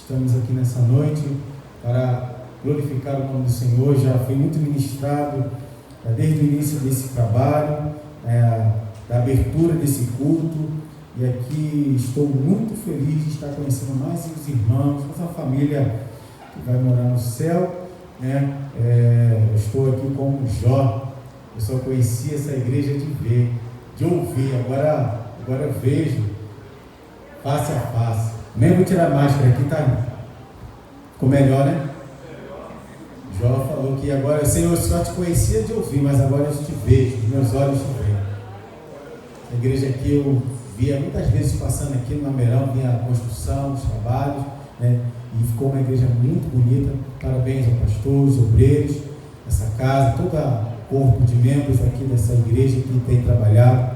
Estamos aqui nessa noite para glorificar o nome do Senhor. Já foi muito ministrado desde o início desse trabalho, da abertura desse culto, e aqui estou muito feliz de estar conhecendo mais os irmãos, essa família que vai morar no céu, né? Eu estou aqui como Jó. Eu só conhecia essa igreja de ver, de ouvir, agora eu vejo face a face. Nem vou tirar a máscara aqui, tá? Ficou melhor, né? Jó falou que agora, Senhor, eu só te conhecia de ouvir, mas agora eu te vejo, meus olhos te veem. A igreja aqui eu via muitas vezes passando aqui no Amerão, via a construção, os trabalhos, né? E ficou uma igreja muito bonita. Parabéns ao pastor, os obreiros, essa casa, todo o corpo de membros aqui dessa igreja que tem trabalhado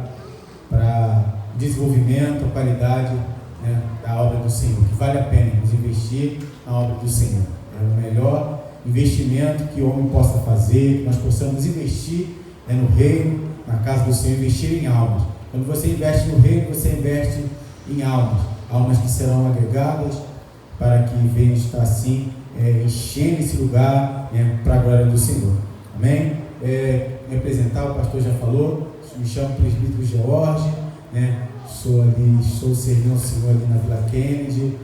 para o desenvolvimento, a qualidade, né, da obra do Senhor, que vale a pena nos investir na obra do Senhor. É o melhor investimento que o homem possa fazer, que nós possamos investir, né, no reino, na casa do Senhor, investir em almas. Quando você investe no reino, você investe em almas que serão agregadas para que venham estar assim, enchendo esse lugar, né, para a glória do Senhor. Amém? Me apresentar, o pastor já falou, me chamo presbítero George, né? Estou servindo ao Senhor ali na Vila Kennedy,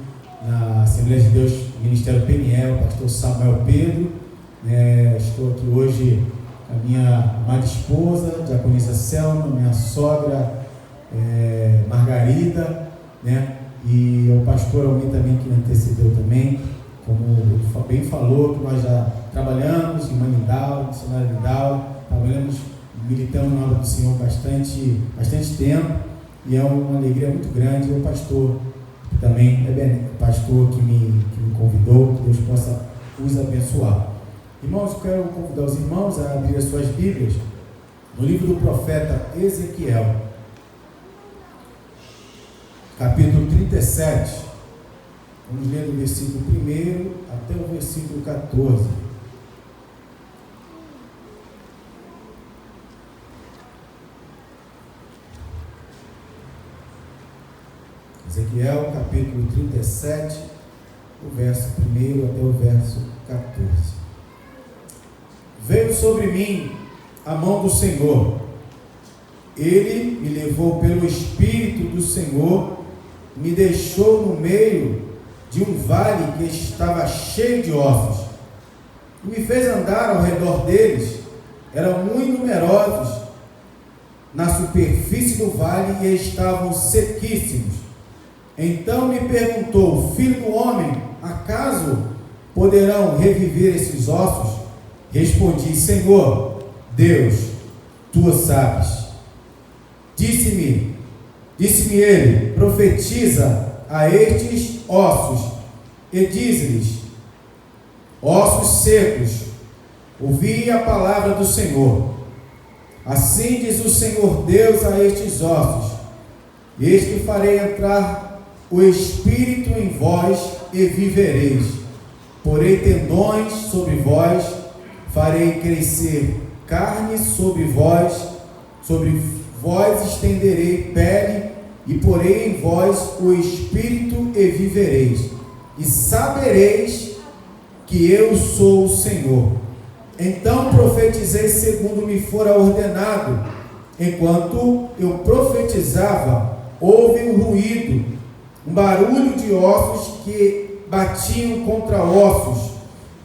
na Assembleia de Deus, Ministério Peniel, pastor Samuel Pedro, né? Estou aqui hoje com a minha amada esposa, diaconisa Selma, minha sogra Margarida, né? E o pastor Almir também, que me antecedeu também, como o bem falou, que nós já trabalhamos em Manindal, missionário Lindal, trabalhamos, militamos na obra do Senhor bastante tempo, e é uma alegria muito grande. E o pastor também, o pastor que me convidou, que Deus possa os abençoar. Irmãos, eu quero convidar os irmãos a abrir as suas Bíblias no livro do profeta Ezequiel, capítulo 37, vamos ler do versículo 1 até o versículo 14. Ezequiel, capítulo 37, o verso 1 até o verso 14. Veio sobre mim a mão do Senhor, ele me levou pelo Espírito do Senhor, me deixou no meio de um vale que estava cheio de ossos, e me fez andar ao redor deles. Eram muito numerosos na superfície do vale e estavam sequíssimos. Então me perguntou: filho do homem, acaso poderão reviver esses ossos? Respondi: Senhor Deus, tu o sabes. Disse-me ele: profetiza a estes ossos e diz-lhes: ossos secos, ouvi a palavra do Senhor. Assim diz o Senhor Deus a estes ossos: eis que farei entrar o Espírito em vós e vivereis. Porei tendões sobre vós, farei crescer carne sobre vós estenderei pele, e porei em vós o Espírito e vivereis, e sabereis que eu sou o Senhor. Então profetizei segundo me fora ordenado. Enquanto eu profetizava, houve um ruído, um barulho de ossos que batiam contra ossos,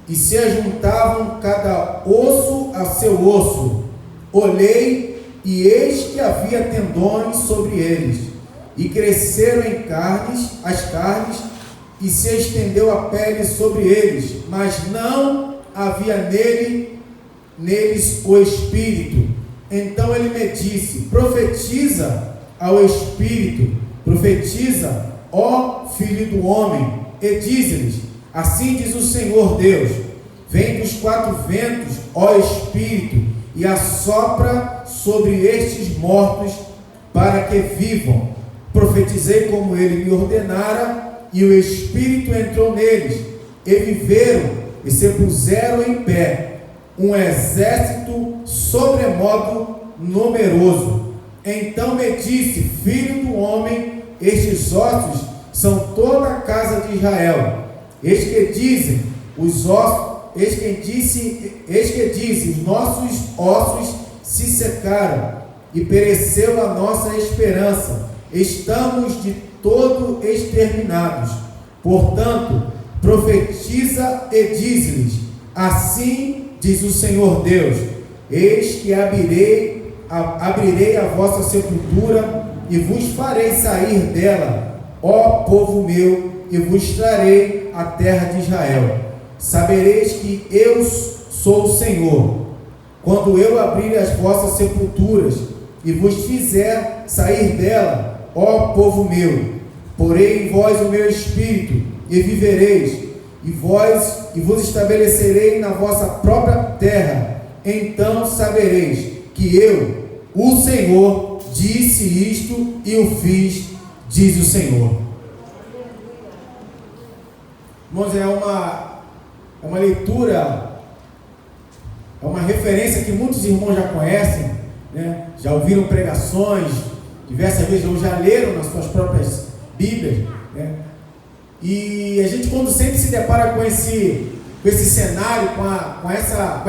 e se ajuntavam cada osso a seu osso. Olhei, e eis que havia tendões sobre eles, e cresceram as carnes, e se estendeu a pele sobre eles, mas não havia neles o Espírito. Então ele me disse: profetiza ao Espírito, profetiza, ó filho do homem, e diz-lhes: assim diz o Senhor Deus, vem dos quatro ventos, ó Espírito, e assopra sobre estes mortos para que vivam. Profetizei como ele me ordenara, e o Espírito entrou neles, e viveram, e se puseram em pé, um exército sobremodo numeroso. Então me disse: filho do homem, estes ossos são toda a casa de Israel. Eis que dizem, os nossos ossos se secaram, e pereceu a nossa esperança. Estamos de todo exterminados. Portanto, profetiza e diz-lhes: assim diz o Senhor Deus: eis que abrirei a vossa sepultura e vos farei sair dela, ó povo meu, e vos trarei a terra de Israel. Sabereis que eu sou o Senhor, quando eu abrir as vossas sepulturas e vos fizer sair dela, ó povo meu. Porei em vós o meu espírito, e vivereis, e vos estabelecerei na vossa própria terra. Então sabereis que eu, o Senhor, disse isto e o fiz, diz o Senhor. Irmãos, é uma leitura, é uma referência que muitos irmãos já conhecem, né? Já ouviram pregações diversas vezes, ou já leram nas suas próprias Bíblias, né? E a gente, quando sempre se depara com esse cenário, com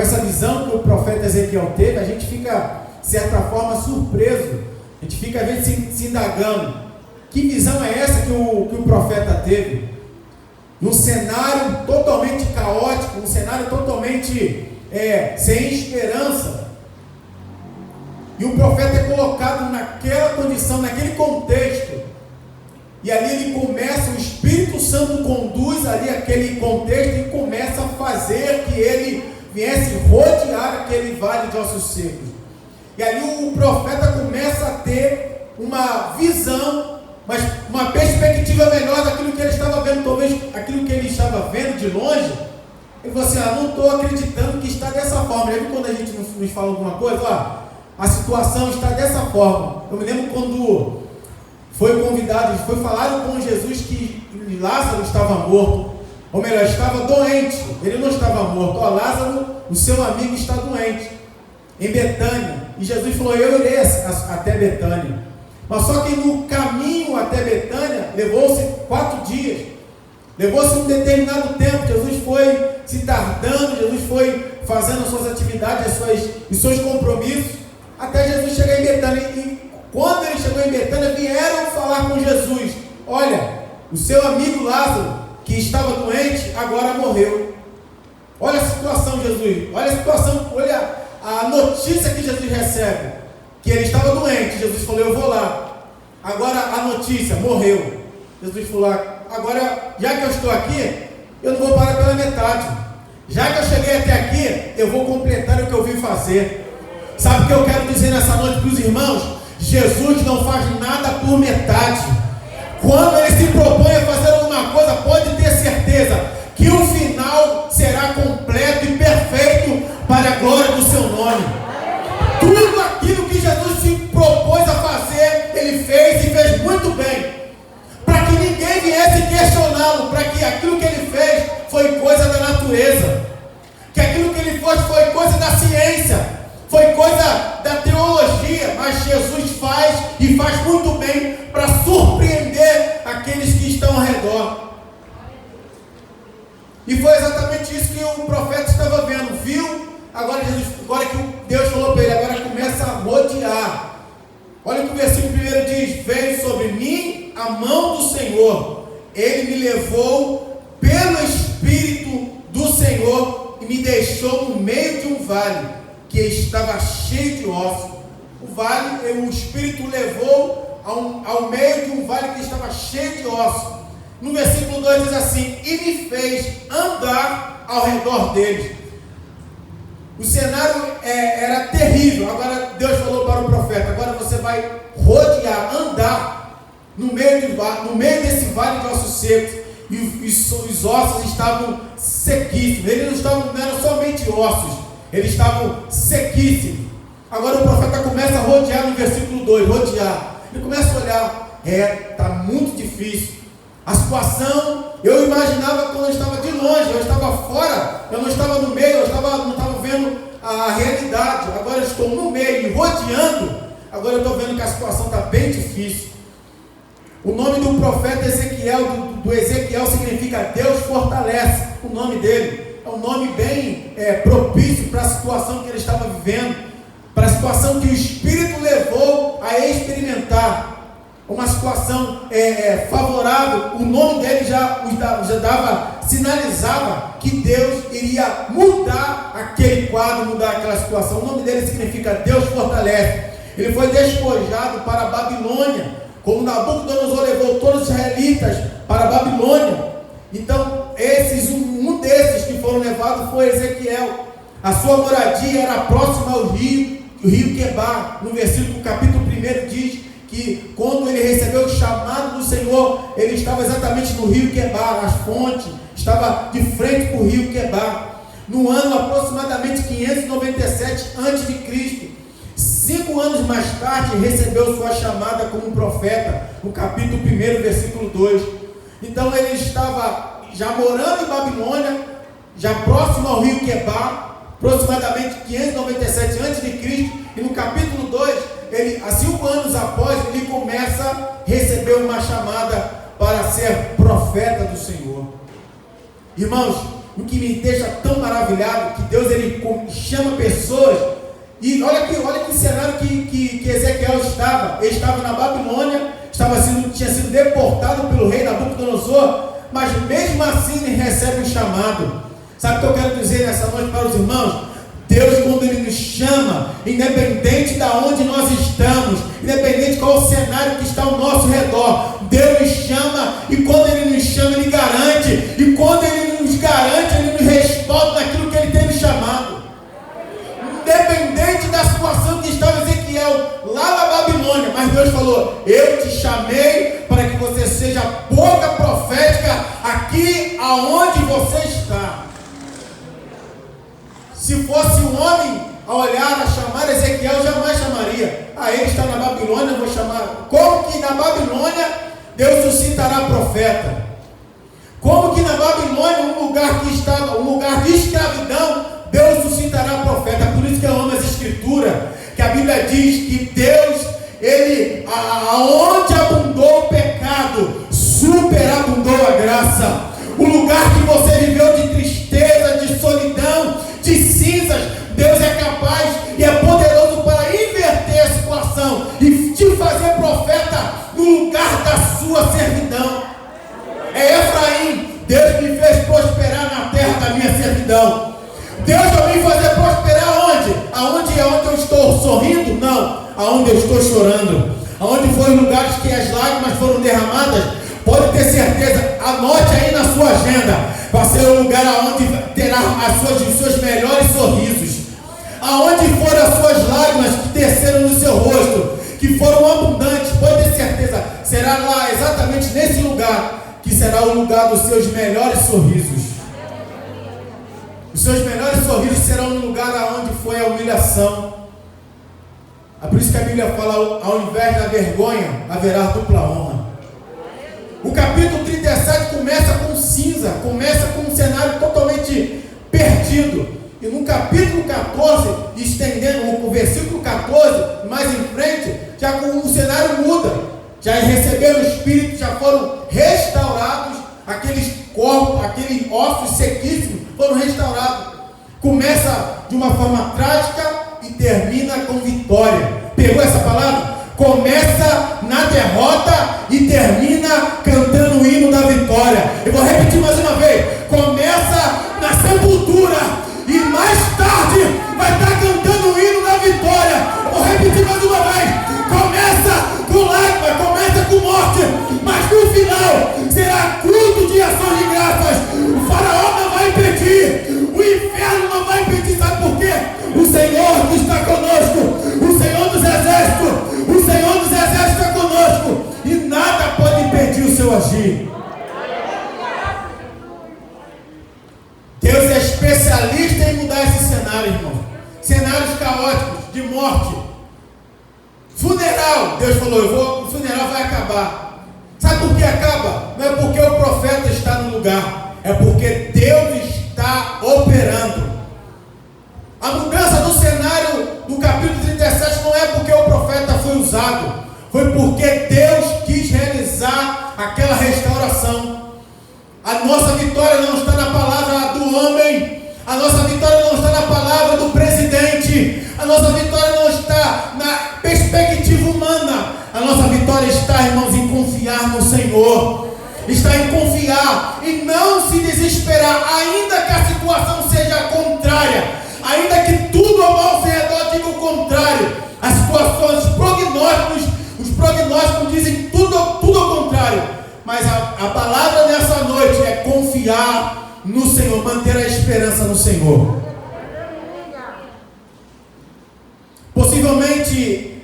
essa visão que o profeta Ezequiel teve, a gente fica, de certa forma, surpreso. A gente fica, às vezes, se indagando: que visão é essa que o profeta teve? Num cenário totalmente caótico, um cenário totalmente sem esperança. E o profeta é colocado naquela condição, naquele contexto. E ali ele começa, o Espírito Santo conduz ali aquele contexto e começa a fazer que ele viesse rodear aquele vale de ossos secos. E ali o profeta começa a ter uma visão, mas uma perspectiva melhor daquilo que ele estava vendo, talvez aquilo que ele estava vendo de longe. Ele falou assim: não estou acreditando que está dessa forma. Lembra quando a gente nos fala alguma coisa? A situação está dessa forma. Eu me lembro quando foi convidado, foi falado com Jesus que Lázaro estava morto, ou melhor, estava doente. Ele não estava morto. Lázaro, o seu amigo, está doente, em Betânia. E Jesus falou: eu irei até Betânia. Mas só que no caminho até Betânia, levou-se 4 dias, levou-se um determinado tempo. Jesus foi se tardando, Jesus foi fazendo as suas atividades, os seus compromissos, até Jesus chegar em Betânia. E quando ele chegou em Betânia, vieram falar com Jesus: olha, o seu amigo Lázaro, que estava doente, agora morreu. Olha a situação, Jesus, olha a situação, olha a notícia que Jesus recebe, que ele estava doente. Jesus falou: eu vou lá. Agora a notícia: morreu. Jesus falou: agora, já que eu estou aqui, eu não vou parar pela metade. Já que eu cheguei até aqui, eu vou completar o que eu vim fazer. Sabe o que eu quero dizer nessa noite para os irmãos? Jesus não faz nada por metade. Quando ele se propõe a fazer alguma coisa, pode ter certeza que o final será completo e perfeito para a glória do seu nome. Tudo aquilo que Jesus se propôs a fazer, ele fez e fez muito bem, para que ninguém viesse questioná-lo, para que aquilo que ele fez foi coisa da natureza, que aquilo que ele fez foi coisa da ciência, foi coisa da teologia. Mas Jesus faz, e faz muito bem, para surpreender aqueles que estão ao redor. E foi exatamente isso que o profeta estava vendo, viu? Agora que Deus falou para ele: agora começa a rodear. Olha o que o versículo 1 diz: veio sobre mim a mão do Senhor, ele me levou pelo Espírito do Senhor e me deixou no meio de um vale que estava cheio de ossos. O Espírito levou ao meio de um vale que estava cheio de ossos. No versículo 2 diz assim: e me fez andar ao redor deles. O cenário era terrível. Agora Deus falou para o profeta: agora você vai rodear, andar no meio desse vale de ossos secos. E os ossos estavam sequíssimos. Eles não eram somente ossos, eles estavam sequíssimos. Agora o profeta começa a rodear no versículo 2, rodear. Ele começa a olhar: está muito difícil. A situação, eu imaginava quando eu estava de longe, eu estava fora, eu não estava no meio, eu não estava vendo a realidade. Agora eu estou no meio, rodeando. Agora eu estou vendo que a situação está bem difícil. O nome do profeta Ezequiel, do Ezequiel significa Deus fortalece, o nome dele. É um nome bem propício para a situação que ele estava vivendo, para a situação que o Espírito levou a experimentar. Uma situação favorável. O nome dele já sinalizava que Deus iria mudar aquele quadro, mudar aquela situação. O nome dele significa Deus fortalece. Ele foi despojado para a Babilônia, como Nabucodonosor levou todos os israelitas para a Babilônia. Então, um desses que foram levados foi Ezequiel. A sua moradia era próxima ao rio, o rio Quebar. No versículo capítulo 1 diz que quando ele recebeu o chamado do Senhor, ele estava exatamente no rio Quebar, as fontes, estava de frente para o rio Quebar. No ano aproximadamente 597 a.C., 5 anos mais tarde, recebeu sua chamada como profeta, no capítulo 1, versículo 2. Então ele estava já morando em Babilônia, já próximo ao rio Quebar, aproximadamente 597 a.C., e no capítulo 2, ele, há 5 anos após, ele começa a receber uma chamada para ser profeta do Senhor. Irmãos, o que me deixa tão maravilhado, que Deus ele chama pessoas, e olha que cenário que Ezequiel estava. Ele estava na Babilônia, tinha sido deportado pelo rei Nabucodonosor, mas mesmo assim ele recebe um chamado. Sabe o que eu quero dizer nessa noite para os irmãos? Deus, quando Ele nos chama, independente de onde nós estamos, independente de qual o cenário que está ao nosso redor, Deus nos chama, e quando Ele nos chama, Ele garante, e quando Ele nos garante, Ele nos respalda naquilo que Ele tem nos chamado. Independente da situação que estava Ezequiel lá na Babilônia, mas Deus falou: eu te chamei para que você seja boca profética aqui aonde você está. Se fosse um homem a olhar, a chamar Ezequiel, jamais chamaria. Ele está na Babilônia, eu vou chamar. Como que na Babilônia Deus suscitará profeta? Como que na Babilônia, um lugar de escravidão, Deus suscitará profeta? Por isso que eu amo as escrituras, que a Bíblia diz que Deus, aonde abundou o pecado, superabundou a graça. O lugar que você viveu de tristeza, de solidão, de cinzas, Deus é capaz e é poderoso para inverter a situação e te fazer profeta no lugar da sua servidão. É Efraim, Deus me fez prosperar na terra da minha servidão. Deus vai me fazer prosperar onde? Aonde eu estou sorrindo? Não, aonde eu estou chorando. Aonde foram os lugares que as lágrimas foram derramadas, pode ter certeza, anote aí na sua agenda. Vai ser o lugar aonde terá os seus melhores sorrisos. Aonde foram as suas lágrimas que desceram no seu rosto, que foram abundantes, pode ter certeza, será lá, exatamente nesse lugar, que será o lugar dos seus melhores sorrisos. Os seus melhores sorrisos serão no lugar aonde foi a humilhação. É por isso que a Bíblia fala: ao invés da vergonha, haverá dupla honra. O capítulo 37 começa com cinza, começa com um cenário totalmente perdido. E no capítulo 14, estendendo o versículo 14, mais em frente, já o cenário muda. Já receberam o Espírito, já foram restaurados, aqueles corpos, aqueles ossos sequíssimos foram restaurados. Começa de uma forma trágica e termina com vitória. Pegou essa palavra? Começa na derrota e termina cantando o hino da vitória. Eu vou repetir mais uma vez: começa na sepultura e mais tarde vai estar cantando o hino da vitória. Eu vou repetir mais uma vez: começa com lágrimas, começa com morte, mas no final será culto de ações de graças. O faraó não vai impedir, o inferno não vai impedir. Sabe por quê? O Senhor que está conosco, o Senhor dos exércitos, o Senhor dos exércitos está conosco, e nada pode impedir o seu agir. Deus é especialista em mudar esse cenário, irmão. Cenários caóticos, de morte. Funeral, Deus falou: o funeral vai acabar. Sabe por que acaba? Não é porque o profeta está no lugar, é porque Deus está operando. A mudança do cenário do capítulo 37 não é porque o profeta foi usado, foi porque Deus quis realizar aquela restauração. A nossa vitória não está na palavra do homem, a nossa vitória não está na palavra do presidente, a nossa vitória não está na perspectiva humana, a nossa vitória está, irmãos, em confiar no Senhor, está em confiar e não se desesperar, ainda que a situação seja contrária, ainda que tudo ao nosso redor diga o contrário, as situações, os prognósticos dizem tudo ao contrário, mas a palavra nessa noite é confiar no Senhor, manter a esperança no Senhor. Possivelmente,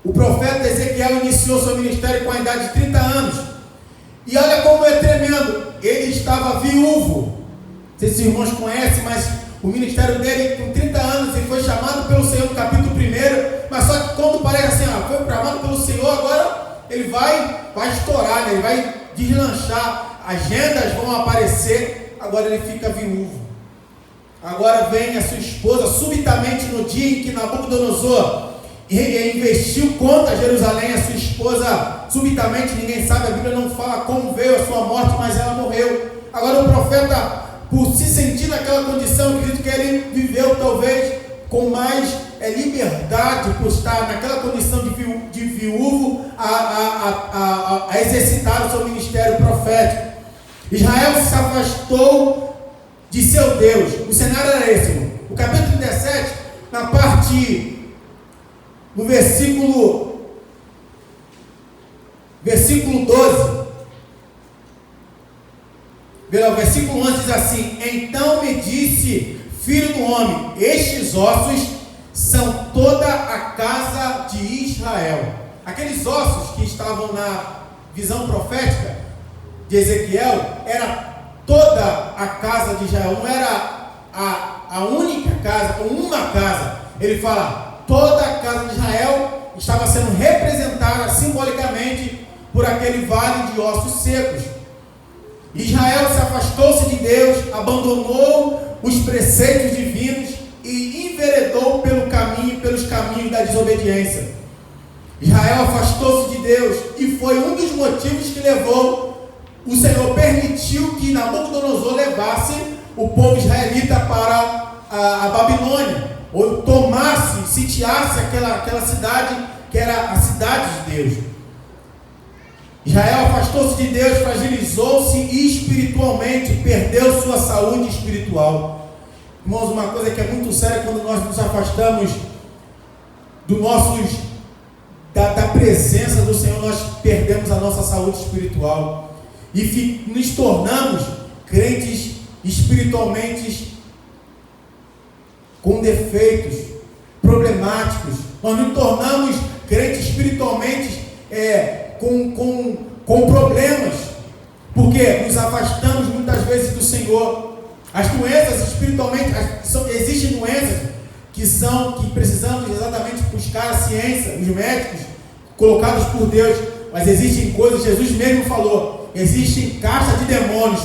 o profeta Ezequiel iniciou seu ministério com a idade de 30 anos. E olha como é tremendo. Ele estava viúvo. Não sei se os irmãos conhecem, mas o ministério dele, com 30 anos, ele foi chamado pelo Senhor no capítulo 1. Mas só que quando parece assim, foi chamado pelo Senhor, agora ele vai estourar, né? Ele vai deslanchar. Agendas vão aparecer. Agora ele fica viúvo. Agora vem a sua esposa, subitamente no dia em que Nabucodonosor investiu contra Jerusalém, a sua esposa, subitamente, ninguém sabe, a Bíblia não fala como veio a sua morte, mas ela morreu. Agora o profeta, por se sentir naquela condição, eu acredito que ele viveu talvez com mais liberdade, por estar naquela condição de viúvo, a exercitar o seu ministério profético. Israel se afastou de seu Deus. O cenário era esse. O capítulo 17, na parte, no versículo 12, o versículo 11 diz assim: então me disse, filho do homem, estes ossos são toda a casa de Israel. Aqueles ossos que estavam na visão profética de Ezequiel, era toda a casa de Israel, não era a única casa, ou uma casa. Ele fala, toda a casa de Israel estava sendo representada simbolicamente por aquele vale de ossos secos. Israel se afastou-se de Deus, abandonou os preceitos divinos e enveredou pelos caminhos da desobediência. Israel afastou-se de Deus e foi um dos motivos que levou, o Senhor permitiu que Nabucodonosor levasse o povo israelita para a Babilônia, ou tomasse, sitiasse aquela cidade que era a cidade de Deus. Israel afastou-se de Deus, fragilizou-se espiritualmente, perdeu sua saúde espiritual. Irmãos, uma coisa que é muito séria, quando nós nos afastamos da presença do Senhor, nós perdemos a nossa saúde espiritual e nos tornamos crentes espiritualmente com defeitos, problemáticos. Nós nos tornamos crentes espiritualmente com problemas, porque nos afastamos muitas vezes do Senhor. As doenças espiritualmente, existem doenças que precisamos exatamente buscar a ciência, os médicos colocados por Deus, mas existem coisas, Jesus mesmo falou, existem caixas de demônios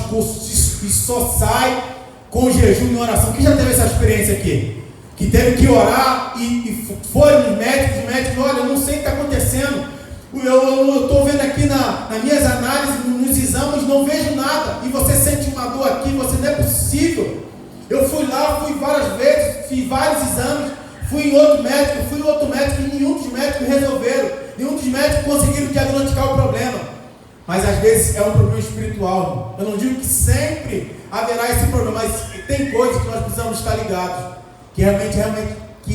que só sai com jejum e oração. Quem já teve essa experiência aqui? Que teve que orar e foi nos médicos, os médicos, olha, eu não sei o que está acontecendo, eu estou vendo aqui nas minhas análises, nos exames, não vejo nada, e você sente uma dor aqui, você não é possível. Eu fui várias vezes, fiz vários exames, fui em outro médico, e nenhum dos médicos resolveram, nenhum dos médicos conseguiram diagnosticar o problema. Mas às vezes é um problema espiritual. Eu não digo que sempre haverá esse problema, mas tem coisas que nós precisamos estar ligados, que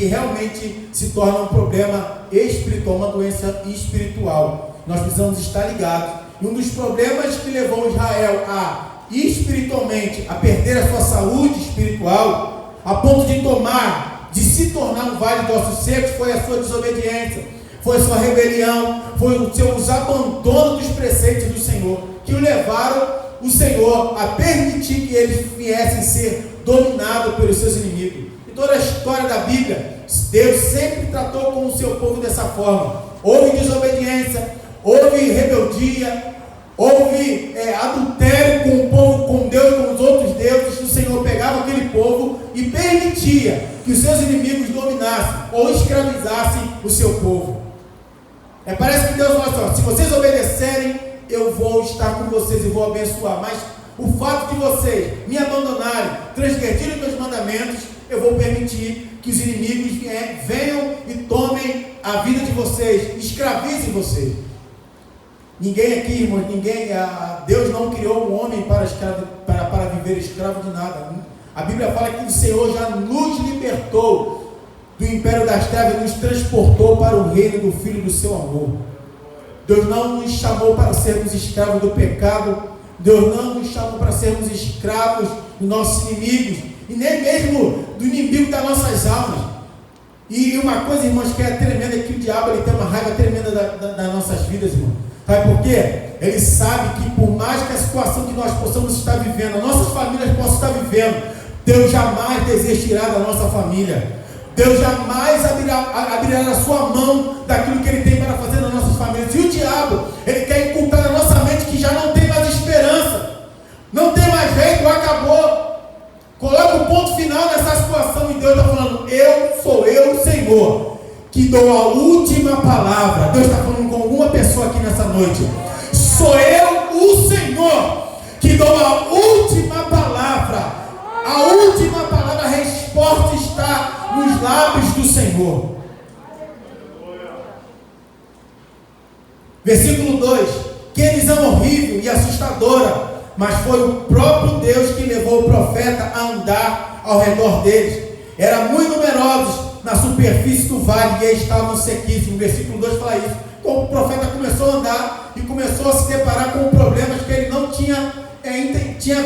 realmente se torna um problema espiritual, uma doença espiritual. Nós precisamos estar ligados. E um dos problemas que levou Israel espiritualmente a perder a sua saúde espiritual, a ponto de se tornar um vale de ossos secos, foi a sua desobediência, foi a sua rebelião, foi os abandonos dos preceitos do Senhor, que o levaram o Senhor a permitir que eles viessem ser dominados pelos seus inimigos. Em toda a história da Bíblia, Deus sempre tratou com o seu povo dessa forma. Houve desobediência, houve rebeldia, houve adultério com o povo, com Deus, com os outros deuses. O Senhor pegava aquele povo e permitia que os seus inimigos dominassem ou escravizassem o seu povo. Parece que Deus fala assim, se vocês obedecerem, eu vou estar com vocês e vou abençoar. Mas o fato de vocês me abandonarem, transgredirem meus mandamentos, eu vou permitir que os inimigos venham e tomem a vida de vocês, escravizem vocês. Ninguém aqui, irmãos, Deus não criou um homem para viver escravo de nada. A Bíblia fala que o Senhor já nos libertou do império das trevas e nos transportou para o reino do Filho do seu amor. Deus não nos chamou para sermos escravos do pecado. Deus não nos chamou para sermos escravos dos nossos inimigos, e nem mesmo do inimigo das nossas almas. E uma coisa, irmãos, que é tremenda, é que o diabo ele tem uma raiva tremenda das nossas vidas, irmão. Sabe por quê? Ele sabe que por mais que a situação que nós possamos estar vivendo, nossas famílias possam estar vivendo, Deus jamais desistirá da nossa família. Deus jamais abrirá a sua mão daquilo que Ele tem para fazer nas nossas famílias. E o diabo, ele quer inculcar na nossa mente que já não tem mais esperança, não tem mais jeito, acabou. Coloca o ponto final nessa situação, e Deus está falando: sou eu, Senhor, que dou a última palavra. Deus está falando com alguma pessoa aqui nessa noite. Sou eu, o Senhor, que dou a última palavra. A última palavra, a resposta está nos lábios do Senhor. Versículo 2: que visão horrível e assustadora, mas foi o próprio Deus que levou o profeta a andar ao redor deles. Eram muito numerosos na superfície do vale e estavam sequíssimos. Versículo 2 fala isso. Então o profeta começou a andar e começou a se deparar com problemas que ele não tinha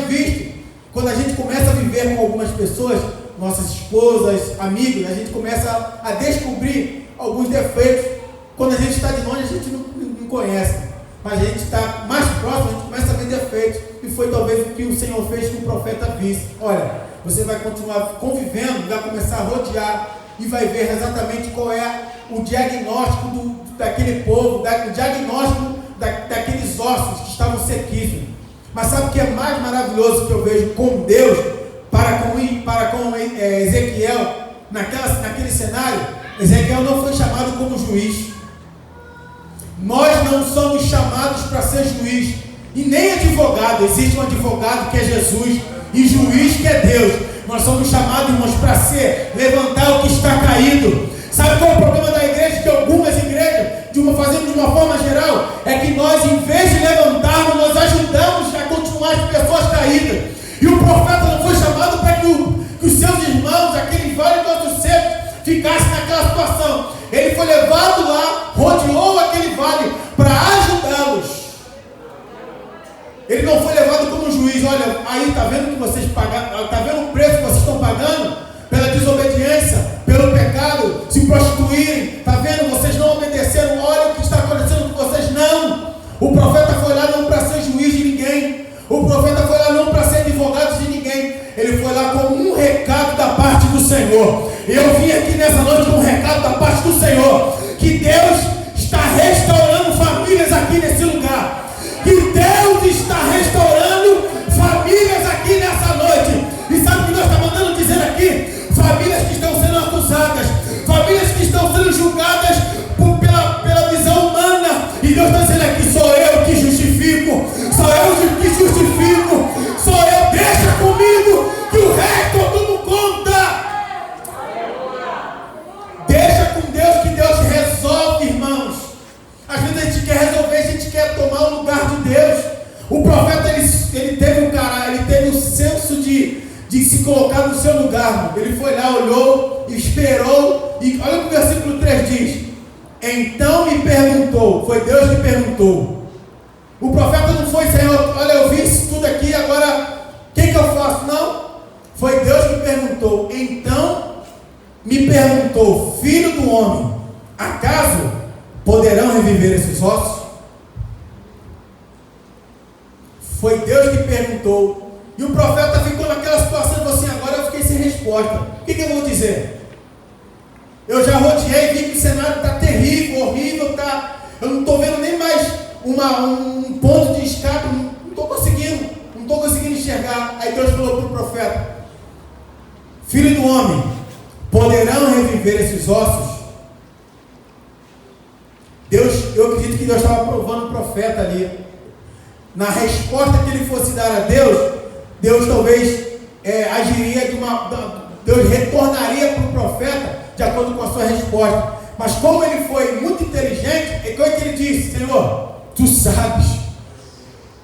visto. Quando a gente começa a viver com algumas pessoas, nossas esposas, amigos, a gente começa a descobrir alguns defeitos. Quando a gente está de longe, a gente não conhece, mas a gente está mais próximo, a gente começa a ver defeitos. E foi talvez o que o Senhor fez que o profeta visse. Olha, você vai continuar convivendo, vai começar a rodear e vai ver exatamente qual é o diagnóstico daquele povo, o diagnóstico daqueles ossos que estavam sequíssimos. Mas sabe o que é mais maravilhoso que eu vejo com Deus para com Ezequiel naquele cenário? Ezequiel não foi chamado como juiz. Nós não somos chamados para ser juiz e nem advogado. Existe um advogado que é Jesus e juiz que é Deus. Nós somos chamados, irmãos, para levantar o que está caído. Sabe qual é o problema da igreja? Que algumas igrejas, fazendo de uma forma geral, é que nós, em vez de levantarmos, nós ajudamos a continuar as pessoas caídas. E o profeta não foi chamado para que os seus irmãos, aquele vale de ossos secos, ficassem naquela situação. Ele foi levado lá, rodeou aquele vale para ajudá-los. Ele não foi levado como juiz. Olha, aí está vendo que vocês pagaram, está vendo o preço que vocês estão pagando pela desobediência, pelo pecado, se prostituírem, está vendo? Vocês não obedeceram, olha o que está acontecendo com vocês. Não, o profeta foi lá não para ser juiz de ninguém, o profeta foi lá não para ser advogado de ninguém, ele foi lá com um recado da parte do Senhor. Eu vim aqui nessa noite com um recado da parte do Senhor, que Deus está restaurando famílias aqui nesse lugar, que Deus está restaurando famílias aqui nessa noite. E sabe o que Deus está mandando dizer aqui? Famílias que estão sendo acusadas, famílias que estão sendo julgadas pela visão humana, e Deus está dizendo aqui: sou eu que justifico, sou eu que justifico, sou eu, deixa comigo, que o resto tudo conta. Deixa com Deus, que Deus resolve, irmãos. Às vezes a gente quer resolver, a gente quer tomar o lugar de Deus. O profeta, ele teve o senso de se colocar no seu lugar. Ele foi lá, olhou, esperou, e olha o que o versículo 3 diz: então me perguntou. Foi Deus que perguntou. O profeta não foi: Senhor, olha, eu vi isso tudo aqui, agora o que eu faço? Não, foi Deus que perguntou. Então me perguntou: filho do homem, acaso poderão reviver esses ossos? Foi Deus que perguntou. E o profeta ficou naquela situação e falou assim: agora eu fiquei sem resposta. O que eu vou dizer? Eu já rodeei, vi que o cenário está terrível, horrível, eu não estou vendo nem mais um ponto de escape, não estou conseguindo enxergar. Aí Deus falou para o profeta: filho do homem, poderão reviver esses ossos? Eu acredito que Deus estava provando o profeta ali. na resposta que ele fosse dar a Deus, Deus talvez agiria Deus retornaria para o profeta de acordo com a sua resposta. Mas como ele foi muito inteligente, é que ele disse: Senhor, tu sabes,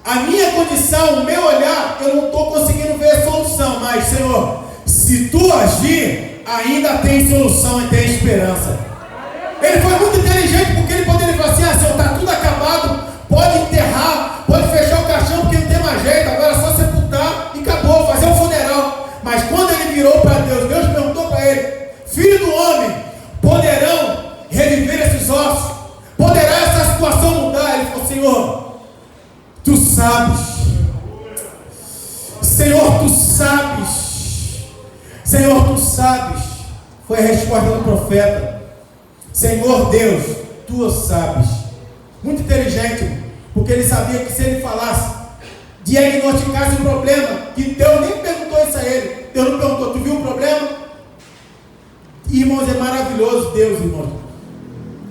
a minha condição, o meu olhar, eu não estou conseguindo ver a solução, mas Senhor, se tu agir, ainda tem solução e tem esperança. Ele foi muito inteligente, porque ele poderia falar assim: Senhor, está tudo acabado, pode enterrar, pode fechar o caixão, porque não tem mais jeito, agora é só sepultar e acabou, fazer um funeral. Mas quando ele virou para Deus, Deus perguntou para ele: Filho do homem, poderão reviver esses ossos? Poderá essa situação mudar? Ele falou: Senhor, tu sabes. Senhor, tu sabes. Senhor, tu sabes. Foi a resposta do profeta. Senhor Deus, tu sabes. Muito inteligente, porque ele sabia que se ele falasse, diagnosticasse o problema, que Deus nem perguntou isso a ele. Deus não perguntou: tu viu o problema? Irmãos, é maravilhoso Deus, irmãos.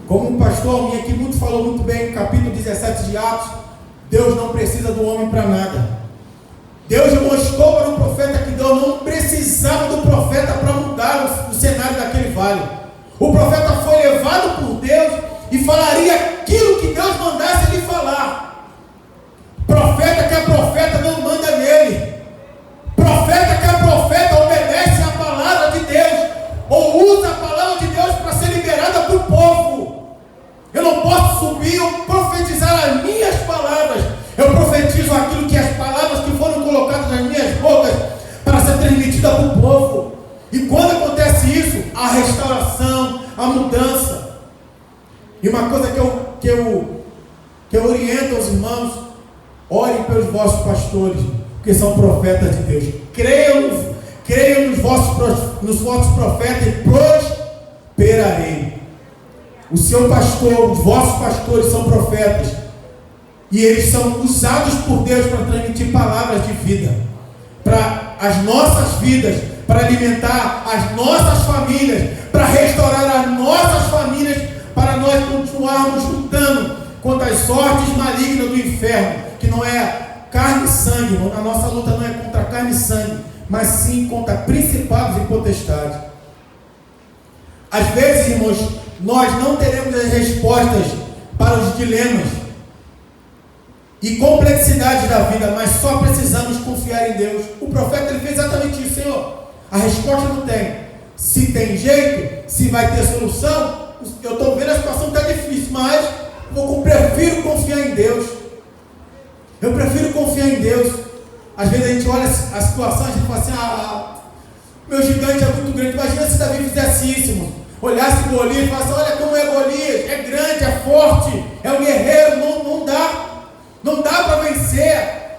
Como o pastor Alminha aqui falou muito bem, no capítulo 17 de Atos, Deus não precisa do homem para nada. Deus mostrou para o profeta que Deus não precisava do profeta para mudar o cenário daquele vale. O profeta foi levado por Deus e falaria aquilo que Deus mandasse ele falar. Profeta que é profeta não manda nele. Profeta que é profeta obedece à palavra de Deus, ou usa a palavra de Deus para ser liberada para o povo. Eu não posso subir ou profetizar as minhas palavras. Eu profetizo aquilo que as palavras que foram colocadas nas minhas bocas para ser transmitida para o povo. E quando acontece isso, a restauração, a mudança. E uma coisa que eu oriento aos irmãos: orem pelos vossos pastores, porque são profetas de Deus. Creiam nos vossos profetas e prosperarei. O seu pastor, os vossos pastores são profetas, e eles são usados por Deus para transmitir palavras de vida para as nossas vidas, para alimentar as nossas famílias, para restaurar as nossas famílias, para nós continuarmos lutando contra as sortes malignas do inferno, que não é carne e sangue. A nossa luta não é contra carne e sangue, mas sim contra principados e potestades. Às vezes, irmãos, nós não teremos as respostas para os dilemas e complexidades da vida, mas só precisamos confiar em Deus. O profeta ele fez exatamente isso: Senhor, a resposta não tem. Se tem jeito, se vai ter solução, eu estou vendo a situação está difícil, mas eu prefiro confiar em Deus. Eu prefiro confiar em Deus. Às vezes a gente olha a situação e a gente fala assim: meu gigante é muito grande. Imagina se Davi fizesse isso, irmão. Olhasse Golias e falasse: olha como é Golias, é grande, é forte, é um guerreiro, não dá para vencer.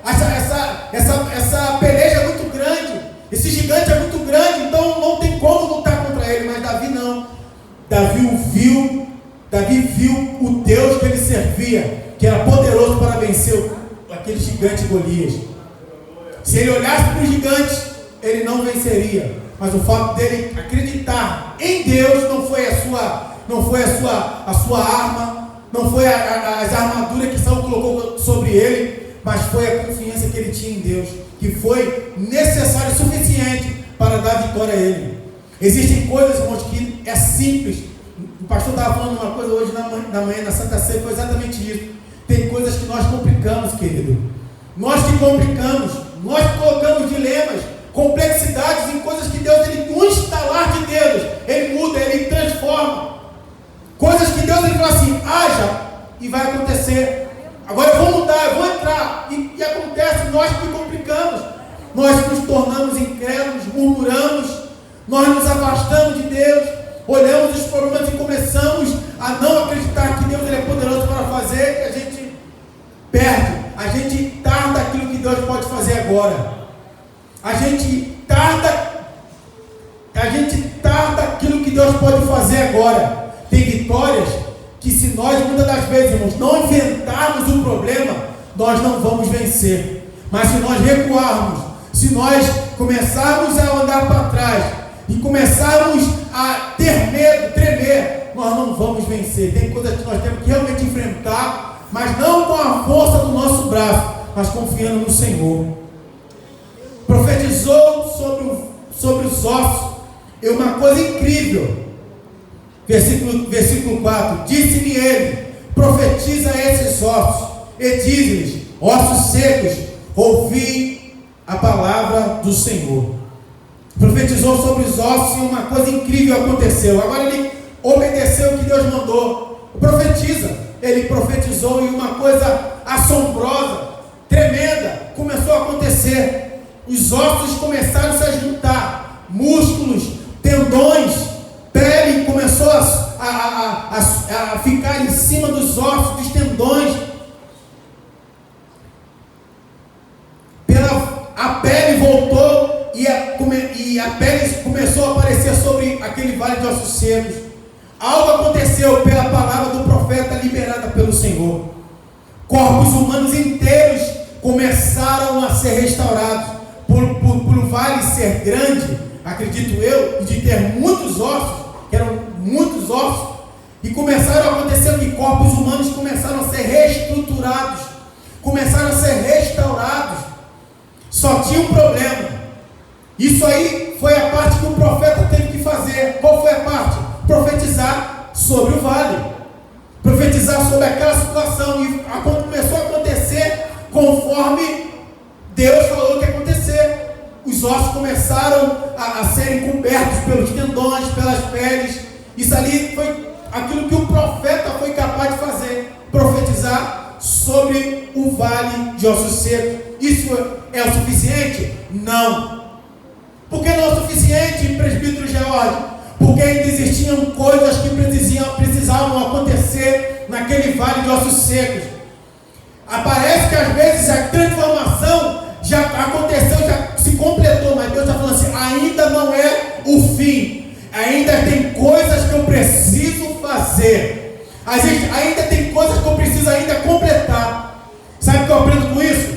Essa peleja é muito grande, esse gigante é muito grande, então não tem como lutar contra ele. Mas Davi não. Davi viu o Deus que ele servia, que era poderoso para vencer aquele gigante Golias. Se ele olhasse para o gigante, ele não venceria. Mas o fato dele acreditar em Deus não foi a sua arma, não foi as armaduras que Saul colocou sobre ele, mas foi a confiança que ele tinha em Deus, que foi necessário e suficiente para dar vitória a ele. Existem coisas, irmãos, que é simples. O pastor estava falando uma coisa hoje na manhã, na Santa Ceia, foi exatamente isso. Tem coisas que nós complicamos, querido. Nós que complicamos, nós que colocamos dilemas, complexidades em coisas que Deus, ele, no instalar de Deus, ele muda, ele transforma. Coisas que Deus, ele fala assim: haja, e vai acontecer. Agora eu vou mudar, eu vou entrar. E acontece, nós que complicamos. Nós nos tornamos incrédulos, murmuramos, nós nos afastamos de Deus, olhamos os problemas e começamos a não acreditar que Deus ele é poderoso para fazer, e a gente perde, a gente tarda aquilo que Deus pode fazer agora. A gente tarda aquilo que Deus pode fazer agora. Tem vitórias que, se nós, muitas das vezes, irmãos, não inventarmos o problema, nós não vamos vencer. Mas se nós recuarmos, se nós começarmos a andar para trás e começarmos a ter medo, tremer, nós não vamos vencer. Tem coisas que nós temos que realmente enfrentar, mas não com a força do nosso braço, mas confiando no Senhor. Profetizou sobre os ossos, e uma coisa incrível. Versículo 4: disse-lhe ele: profetiza a esses ossos, e diz-lhes: ossos secos, ouvi a palavra do Senhor. Profetizou sobre os ossos, e uma coisa incrível aconteceu. Agora ele obedeceu o que Deus mandou. Profetiza. Ele profetizou, e uma coisa assombrosa, tremenda, começou a acontecer. Os ossos começaram a se juntar, músculos, tendões, pele começou a ficar em cima dos ossos, dos tendões. A pele voltou e a pele começou a aparecer sobre aquele vale de ossos secos. Algo aconteceu pela palavra do profeta liberada pelo Senhor. Corpos humanos inteiros começaram a ser restaurados. Por o vale ser grande, acredito eu, e de ter muitos ossos, que eram muitos ossos, e começaram a acontecer que corpos humanos começaram a ser reestruturados, começaram a ser restaurados. Só tinha um problema. Isso aí foi a parte que o profeta teve que fazer. Qual foi a parte? Profetizar sobre o vale, profetizar sobre aquela situação, e começou a acontecer conforme Deus falou que ia acontecer. Os ossos começaram a serem cobertos pelos tendões, pelas peles. Isso ali foi aquilo que o profeta foi capaz de fazer, profetizar sobre o vale de ossos secos. Isso é o suficiente? Não. Por que não é o suficiente, presbítero George? Porque ainda existiam coisas que precisavam acontecer naquele vale de ossos secos. Parece que às vezes a transformação já aconteceu, já se completou, mas Deus está falando assim: ainda não é o fim, ainda tem coisas que eu preciso fazer, ainda tem coisas que eu preciso ainda completar. Sabe o que eu aprendo com isso?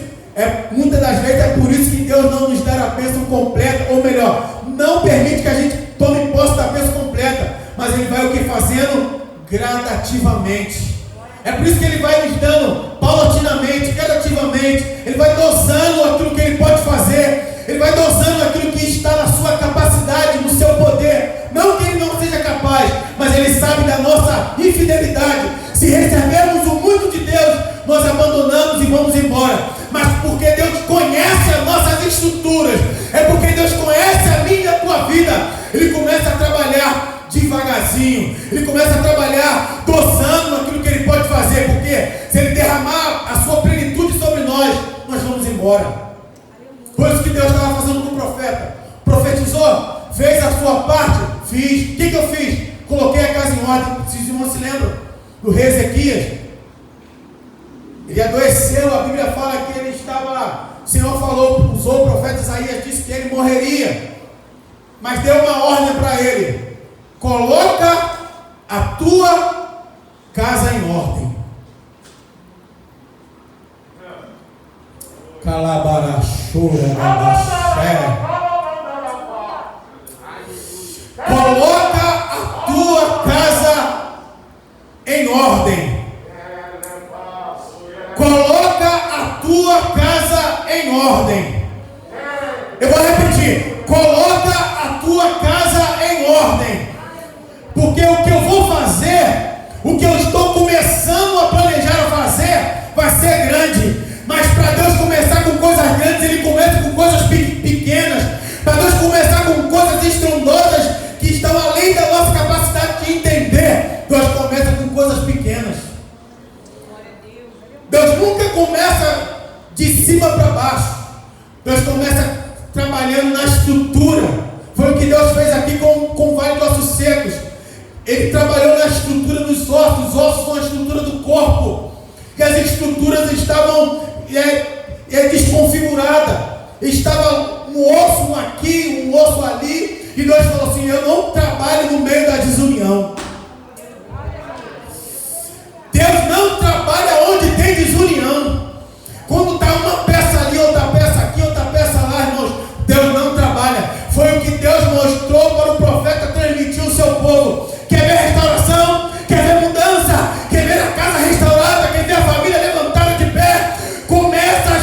Muitas das vezes é por isso que Deus não nos dá a bênção completa, ou melhor, não permite que a gente tome posse da bênção completa, mas Ele vai o que? Fazendo gradativamente. É por isso que Ele vai nos dando paulatinamente, gradativamente. Ele vai dosando aquilo que Ele pode fazer. Ele vai dosando aquilo que está na sua capacidade, no seu poder. Não que Ele não seja capaz, mas Ele sabe da nossa infidelidade. Se recebermos o muito de Deus, nós abandonamos e vamos embora. Mas porque Deus conhece as nossas estruturas, é porque Deus conhece a minha e a tua vida, Ele começa a trabalhar devagarzinho, Ele começa a trabalhar dosando aquilo que Ele pode fazer, porque se Ele derramar a sua plenitude sobre nós, nós vamos embora. Foi isso que Deus estava fazendo com o profeta. Profetizou, fez a sua parte, fiz. O que eu fiz? Coloquei a casa em ordem. Vocês irmãos se lembram do rei Ezequias? Ele adoeceu, a Bíblia fala que ele estava, o Senhor falou, usou o profeta Isaías, disse que ele morreria, mas deu uma ordem para ele: coloca a tua casa em ordem. Calabarachora, coloca a tua casa em ordem. Coloca a tua casa em ordem. Eu vou repetir: coloca a tua casa em ordem. Porque o que eu vou fazer, o que eu estou começando a planejar a fazer, vai ser grande. Mas para Deus começar com coisas grandes, Ele começa com coisas pequenas. Para Deus começar com coisas estrondosas que estão além da nossa capacidade de entender, Deus começa com coisas pequenas. Deus nunca começa de cima para baixo. Deus começa trabalhando na estrutura. Foi o que Deus fez aqui com o Vale de Ossos Secos. Ele trabalhou na estrutura dos ossos. Os ossos são a estrutura do corpo. Que as estruturas estavam desconfiguradas. Estava um osso aqui, um osso ali. E Deus falou assim: eu não trabalho no meio da desunião. Deus não trabalha onde tem desunião. Quando está uma peça ali, outra peça aqui, outra peça lá, irmãos, Deus não trabalha. Foi o que Deus mostrou para o profeta transmitir ao seu povo. Quer ver restauração? Quer ver mudança? Quer ver a casa restaurada? Quer ver a família levantada de pé? Começa a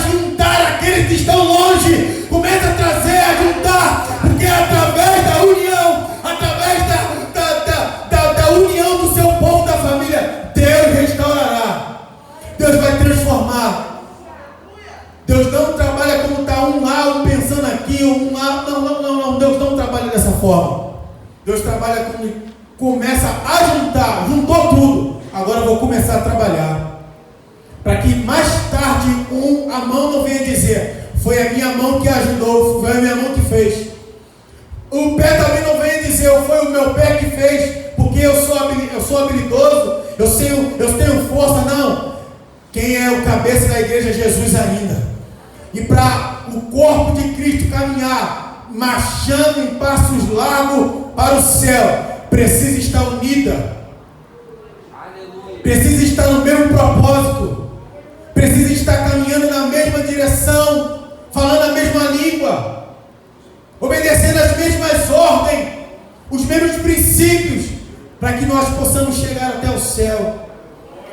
aqui, um lá. Não. Deus não trabalha dessa forma. Deus trabalha quando começa a juntar. Juntou tudo. Agora eu vou começar a trabalhar. Para que mais tarde a mão não venha dizer: foi a minha mão que ajudou, foi a minha mão que fez. O pé também não venha dizer: foi o meu pé que fez, porque eu sou habilidoso, eu tenho força. Não. Quem é o cabeça da igreja é Jesus ainda. E para o corpo de Cristo caminhar, marchando em passos largos para o céu, precisa estar unida. Aleluia. Precisa estar no mesmo propósito. Precisa estar caminhando na mesma direção, falando a mesma língua, obedecendo as mesmas ordens, os mesmos princípios, para que nós possamos chegar até o céu.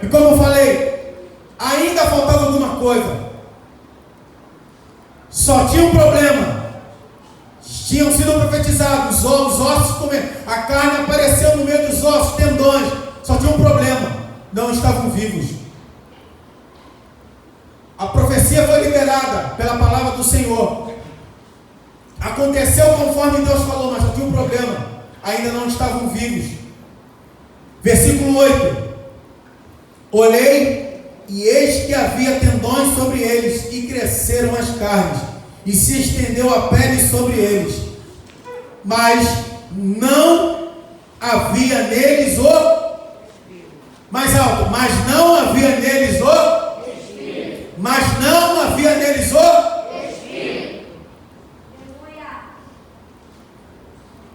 E como eu falei, ainda faltava alguma coisa. Só tinha um problema. Tinham sido profetizados os ossos comer, a carne apareceu no meio dos ossos, tendões. Só tinha um problema: não estavam vivos. A profecia foi liberada pela palavra do Senhor. Aconteceu conforme Deus falou, mas só tinha um problema: ainda não estavam vivos. Versículo 8: olhei, e eis que havia tendões sobre eles, e cresceram as carnes, e se estendeu a pele sobre eles, mas não havia neles mais alto, mas não havia neles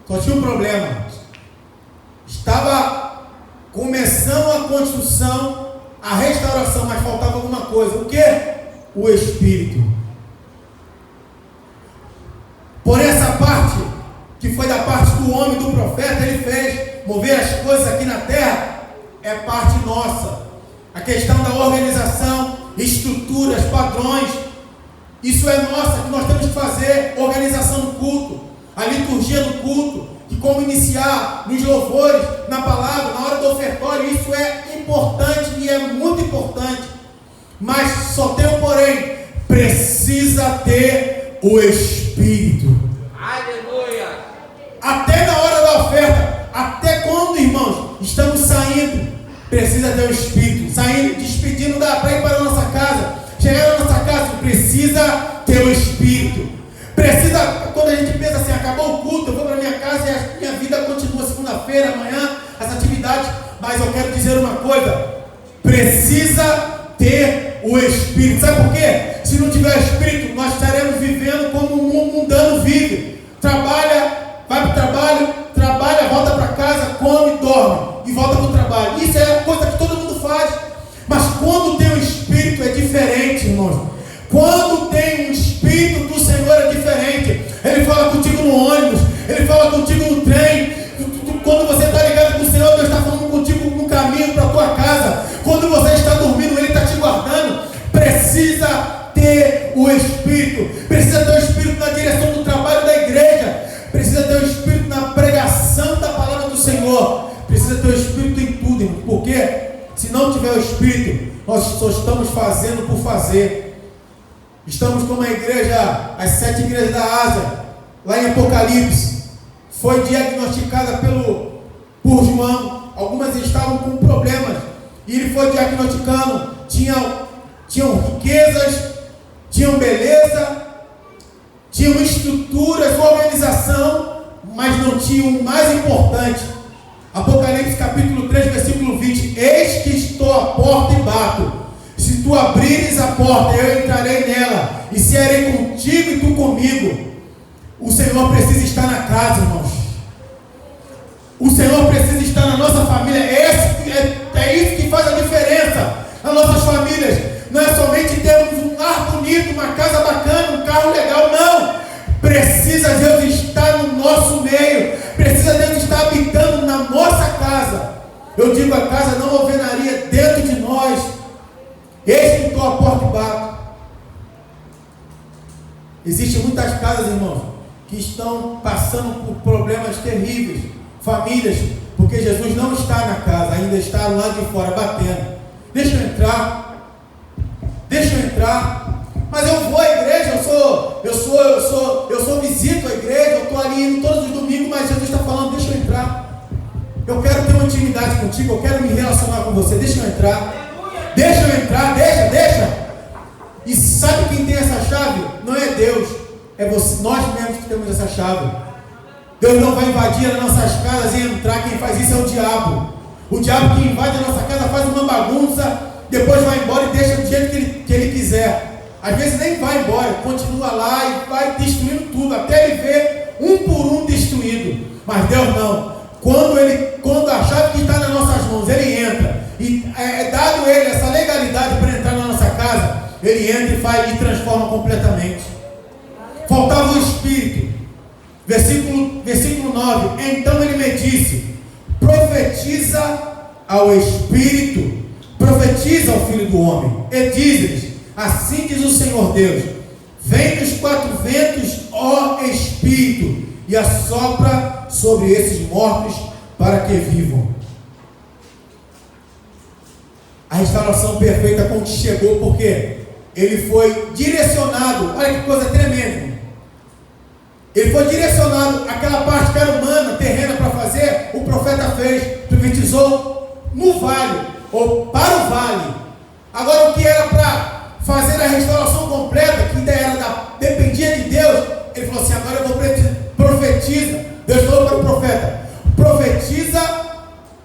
só tinha um problema. Estava começando a construção, a restauração, mas faltava alguma coisa. O que? O Espírito. Por essa parte, que foi da parte do homem, do profeta, ele fez mover as coisas aqui na terra, é parte nossa. A questão da organização, estruturas, padrões, isso é nossa, que nós temos que fazer. Organização do culto, a liturgia do culto, que como iniciar nos louvores, na palavra, na hora do ofertório, isso é importante e é muito importante. Mas só tem um porém: precisa ter o Espírito. Aleluia! Até na hora da oferta, até quando, irmãos, estamos saindo, precisa ter o Espírito. Saindo, despedindo para ir para a nossa casa, chegar na nossa casa, precisa ter o Espírito. Precisa, quando a gente pensa assim: acabou o culto, eu vou para minha casa e a minha vida continua segunda-feira, amanhã, as atividades. Mas eu quero dizer uma coisa: precisa ter o Espírito. Sabe por quê? Se não tiver o Espírito, nós estaremos vivendo como um mundano vive. Trabalha, vai para o trabalha, volta para casa, come, dorme e volta para o trabalho. Isso é a coisa que todo mundo faz. Mas quando tem o Espírito é diferente, irmãos. Quando tem o Espírito do Senhor é diferente. Ele fala contigo no ônibus, ele fala contigo no trem. Quando você está ligado com o Senhor, Deus está falando contigo no caminho para a tua casa. Quando você está dormindo, Ele está te guardando. Precisa ter o Espírito. Precisa ter o Espírito na direção do trabalho da igreja. Precisa ter o Espírito na pregação da palavra do Senhor. Precisa ter o Espírito em tudo, irmão. Porque se não tiver o Espírito, nós só estamos fazendo por fazer. Estamos como a igreja, as 7 igrejas da Ásia, lá em Apocalipse. Foi diagnosticada por João. Algumas estavam com problemas, e ele foi diagnosticando. Tinham riquezas, tinham beleza, tinham estruturas, organização, mas não tinham o mais importante. Apocalipse capítulo 3, versículo 20: eis que estou à porta e bato. Se tu abrires a porta, eu entrarei nela, e serei contigo e tu comigo. O Senhor precisa estar na casa, irmãos. O Senhor precisa estar na nossa família. É isso que faz a diferença nas nossas famílias. Não é somente termos um lar bonito, uma casa bacana, um carro legal. Não. Precisa Deus estar no nosso meio. Precisa Deus estar habitando na nossa casa. Eu digo a casa, não alvenaria, dentro de nós. Eis que estou à porta e bato. Existem muitas casas, irmãos, que estão passando por problemas terríveis. Famílias, porque Jesus não está na casa, ainda está lá de fora batendo. Deixa eu entrar. Mas eu vou à igreja, eu sou intimidade contigo, eu quero me relacionar com você, deixa eu entrar. Deixa eu entrar, deixa. E sabe quem tem essa chave? Não é Deus, é você, nós mesmos que temos essa chave. Deus não vai invadir as nossas casas e entrar, quem faz isso é o diabo. O diabo que invade a nossa casa faz uma bagunça, depois vai embora e deixa do jeito que ele quiser. Às vezes nem vai embora, continua lá e vai destruindo tudo, até ele ver um por um destruído. Mas Deus não. Quando a chave que está nas nossas mãos, ele entra, e é dado ele essa legalidade para entrar na nossa casa, ele entra e faz e transforma completamente. Faltava o Espírito. Versículo 9. Então ele me disse: profetiza ao Espírito, profetiza ao Filho do Homem, e diz-lhes: assim diz o Senhor Deus, vem dos 4 ventos, ó Espírito, e assopra sobre esses mortos para que vivam. A restauração perfeita quando chegou, porque ele foi direcionado. Olha que coisa tremenda. Ele foi direcionado, aquela parte que era humana, terrena para fazer, o profeta fez, profetizou no vale, ou para o vale. Agora o que era para fazer a restauração completa, que ainda dependia de Deus, ele falou assim: agora eu vou profetiza. Deus falou para o profeta: profetiza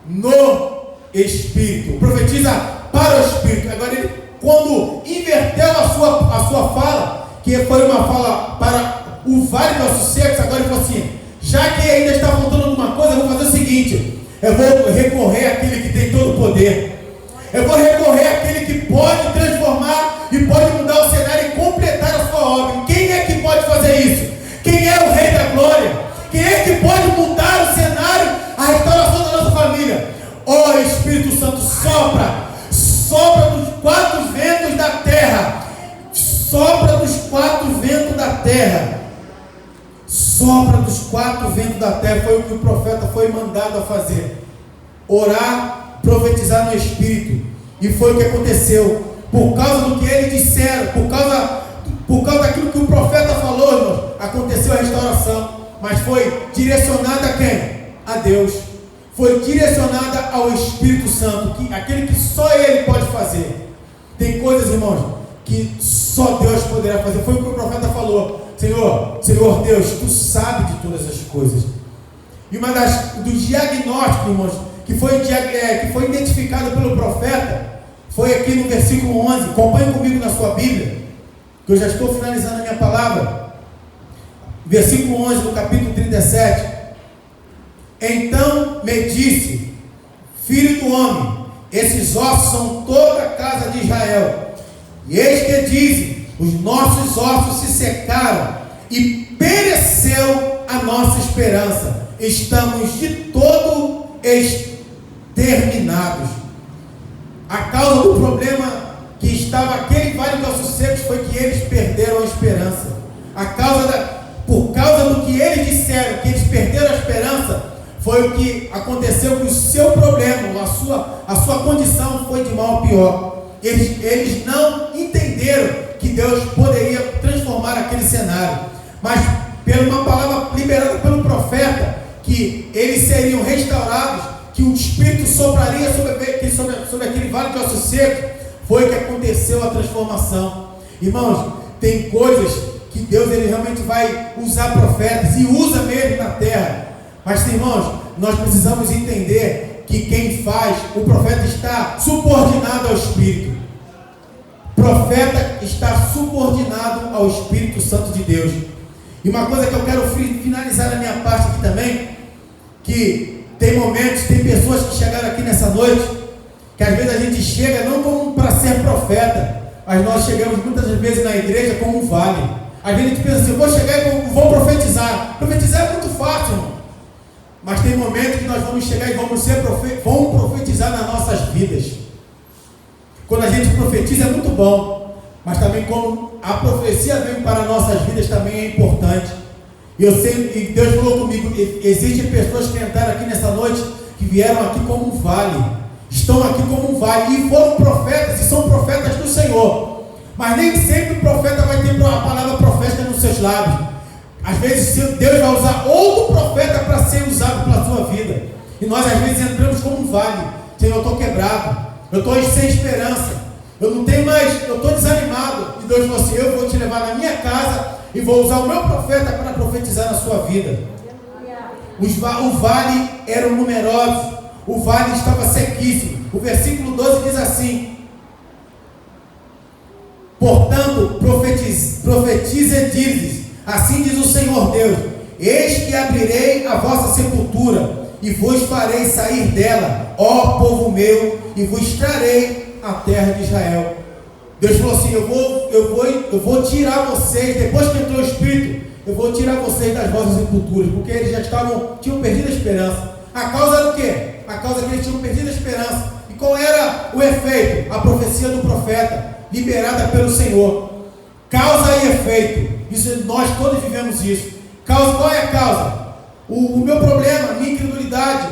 no Espírito, profetiza para o Espírito. Agora ele, quando inverteu a sua fala, que foi uma fala para o vale dos ossos secos, agora ele falou assim: já que ainda está faltando alguma coisa, eu vou fazer o seguinte, eu vou recorrer àquele que tem todo o poder, eu vou recorrer àquele que pode transformar e pode mudar o cenário e completar a sua obra. Quem é que pode fazer isso? Quem é o Rei da Glória? Quem é que pode mudar o cenário, a restauração da nossa família? Ó Espírito Santo, sopra dos 4 ventos da terra, sopra dos 4 ventos da terra, sopra dos 4 ventos da terra. Foi o que o profeta foi mandado a fazer: orar, profetizar no Espírito. E foi o que aconteceu, por causa do que eles disseram, por causa daquilo que o profeta falou, irmãos, aconteceu a restauração. Mas foi direcionada a quem? A Deus. Foi direcionada ao Espírito Santo, aquele que só Ele pode fazer. Tem coisas, irmãos, que só Deus poderá fazer. Foi o que o profeta falou: Senhor Deus, Tu sabes de todas as coisas. E uma dos diagnósticos, irmãos, que foi identificado pelo profeta, foi aqui no versículo 11. Acompanhe comigo na sua Bíblia, que eu já estou finalizando a minha palavra. Versículo 11 do capítulo 37. Então me disse: filho do homem, esses ossos são toda a casa de Israel. E eis que dizem: os nossos ossos se secaram e pereceu a nossa esperança. Estamos de todo exterminados. A causa do problema que estava aquele vale de ossos secos foi que eles perderam a esperança. Por causa do que eles disseram, que eles perderam a esperança, foi o que aconteceu com o seu problema, a sua condição foi de mal a pior. Eles não entenderam que Deus poderia transformar aquele cenário, mas pela uma palavra liberada pelo profeta, que eles seriam restaurados, que o Espírito sopraria sobre aquele vale de ossos secos, foi que aconteceu a transformação. Irmãos, tem coisas que Deus ele realmente vai usar profetas, e usa mesmo na terra. Mas, irmãos, nós precisamos entender que quem faz, o profeta está subordinado ao Espírito. O profeta está subordinado ao Espírito Santo de Deus. E uma coisa que eu quero finalizar a minha parte aqui também, que tem momentos, tem pessoas que chegaram aqui nessa noite, que às vezes a gente chega não como para ser profeta, mas nós chegamos muitas vezes na igreja como um vale. Às vezes a gente pensa assim: eu vou chegar e vou profetizar. Profetizar é muito fácil, irmão. Mas tem momentos que nós vamos chegar e vamos profetizar nas nossas vidas. Quando a gente profetiza é muito bom, mas também como a profecia vem para nossas vidas também é importante. E Deus falou comigo: existem pessoas que entraram aqui nessa noite, que vieram aqui como um vale, estão aqui como um vale, e foram profetas, e são profetas do Senhor. Mas nem sempre o profeta vai ter a palavra profética nos seus lábios. Às vezes Deus vai usar outro profeta para ser usado pela sua vida. E nós às vezes entramos como um vale. Senhor, eu estou quebrado, eu estou sem esperança, eu não tenho mais, eu estou desanimado. E Deus falou assim: eu vou te levar na minha casa e vou usar o meu profeta para profetizar na sua vida. O vale eram numerosos, o vale estava sequíssimo. O versículo 12 diz assim: portanto, profetize e dizes: assim diz o Senhor Deus, eis que abrirei a vossa sepultura, e vos farei sair dela, ó povo meu, e vos trarei a terra de Israel. Deus falou assim: eu vou tirar vocês, depois que entrou o Espírito, eu vou tirar vocês das vossas sepulturas, porque eles já tinham perdido a esperança. A causa era o quê? A causa é que eles tinham perdido a esperança. E qual era o efeito? A profecia do profeta, liberada pelo Senhor. Causa e efeito. Isso, nós todos vivemos isso. Qual é a causa? O meu problema, a minha incredulidade,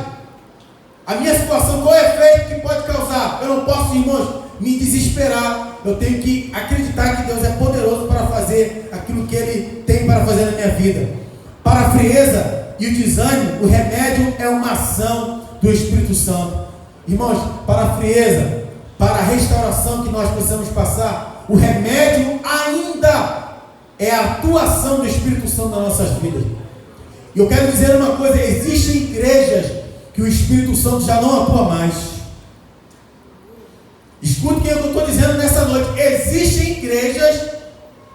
a minha situação. Qual é o efeito que pode causar? Eu não posso, irmãos, me desesperar. Eu tenho que acreditar que Deus é poderoso para fazer aquilo que Ele tem para fazer na minha vida. Para a frieza e o desânimo, o remédio é uma ação do Espírito Santo. Irmãos, para a frieza, para a restauração que nós precisamos passar, o remédio ainda é a atuação do Espírito Santo nas nossas vidas. E eu quero dizer uma coisa: existem igrejas que o Espírito Santo já não atua mais. Escute o que eu estou dizendo nessa noite. Existem igrejas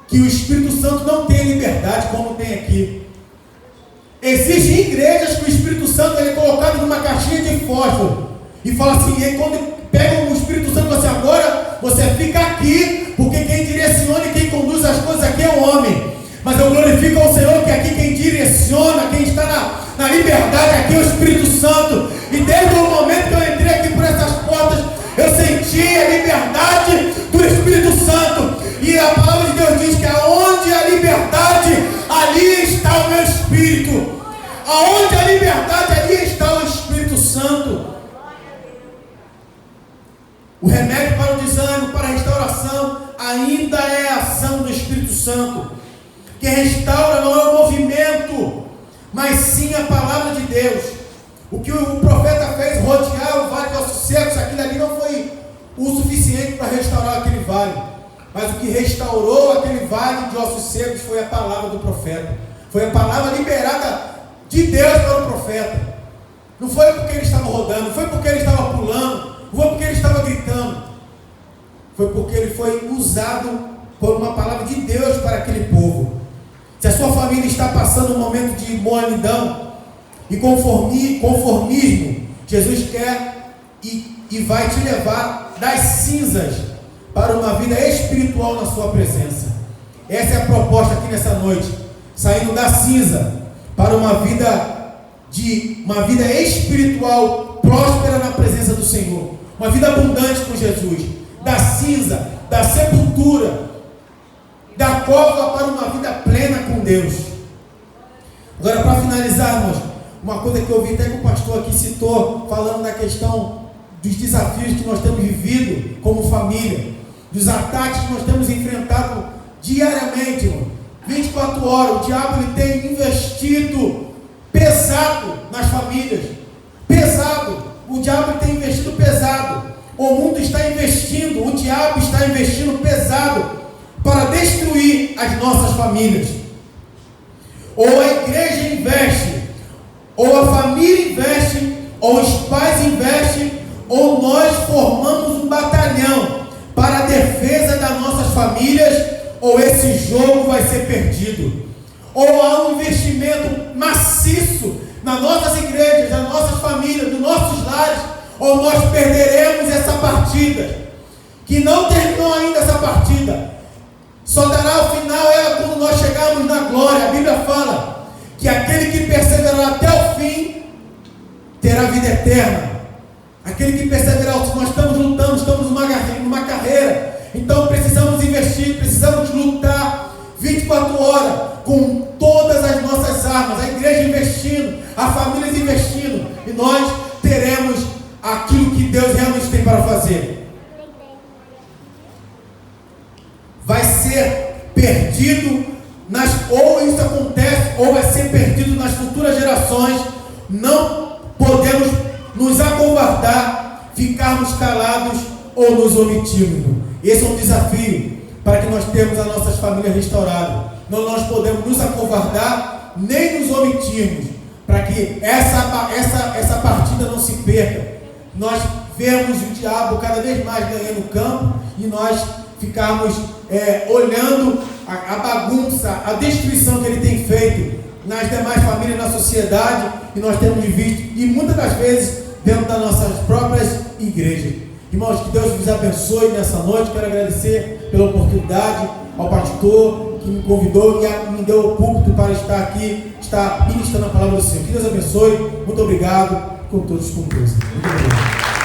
que o Espírito Santo não tem liberdade como tem aqui. Existem igrejas que o Espírito Santo ele é colocado numa caixinha de fósforo e fala assim, e quando pega o Espírito Santo, você agora, você fica aqui, porque quem direciona e quem conduz as coisas aqui é o homem. Mas eu glorifico ao Senhor que aqui quem direciona, quem está na liberdade aqui é o Espírito Santo. E desde o momento que eu entrei aqui por essas portas, eu senti a liberdade do Espírito Santo. E a palavra de Deus diz que aonde a liberdade, ali está o meu Espírito. Aonde a liberdade, ali está o Espírito Santo. O remédio para o desânimo, para a restauração, ainda é a ação do Espírito Santo. Que restaura não é o movimento, mas sim a palavra de Deus. O que o profeta fez, rodear o vale de ossos secos, aquilo ali não foi o suficiente para restaurar aquele vale. Mas o que restaurou aquele vale de ossos secos foi a palavra do profeta. Foi a palavra liberada de Deus para o profeta. Não foi porque ele estava rodando, não foi porque ele estava pulando, não foi porque ele estava gritando. Foi porque ele foi usado por uma palavra de Deus para aquele povo. Se a sua família está passando um momento de mornidão e conformismo, Jesus quer e vai te levar das cinzas para uma vida espiritual na sua presença. Essa é a proposta aqui nessa noite. Saindo da cinza para uma vida espiritual próspera na presença do Senhor. Uma vida abundante com Jesus. Da cinza, da sepultura, da cova para uma vida plena com Deus. Agora, para finalizarmos, uma coisa que eu vi até que o pastor aqui citou, falando da questão dos desafios que nós temos vivido como família, dos ataques que nós temos enfrentado diariamente, irmão. 24 horas, o diabo ele tem investido pesado nas famílias, pesado, o diabo tem investido pesado, o mundo está investindo, o diabo está investindo pesado para destruir as nossas famílias. Ou a igreja investe, ou a família investe, ou os pais investem, ou nós formamos um batalhão para a defesa das nossas famílias, ou esse jogo vai ser perdido. Ou há um investimento maciço nas nossas igrejas, nas nossas famílias, nos nossos lares, ou nós perderemos essa partida, que não terminou ainda essa partida. Só dará o final ela quando nós chegarmos na glória. A Bíblia fala que aquele que perseverar até o fim terá vida eterna. Aquele que perseverar, nós estamos lutando, estamos numa carreira, então precisamos investir, precisamos lutar 24 horas com todas as nossas armas, a igreja investindo, a família investindo, e nós teremos aquilo que Deus realmente tem para fazer. Vai ser perdido ou isso acontece, ou vai ser perdido nas futuras gerações. Não podemos ficarmos calados ou nos omitirmos. Esse é um desafio para que nós tenhamos as nossas famílias restauradas. Não nós podemos nos acovardar nem nos omitirmos, para que essa partida não se perca. Nós vemos o diabo cada vez mais ganhando campo e nós ficarmos olhando a bagunça, a destruição que ele tem feito nas demais famílias, na sociedade, e nós temos visto, e muitas das vezes dentro das nossas próprias igrejas. Irmãos, que Deus vos abençoe nessa noite. Quero agradecer pela oportunidade ao pastor que me convidou e me deu o púlpito para estar aqui, estar ministrando a palavra do Senhor. Que Deus abençoe. Muito obrigado. Com todos com Deus. Muito obrigado.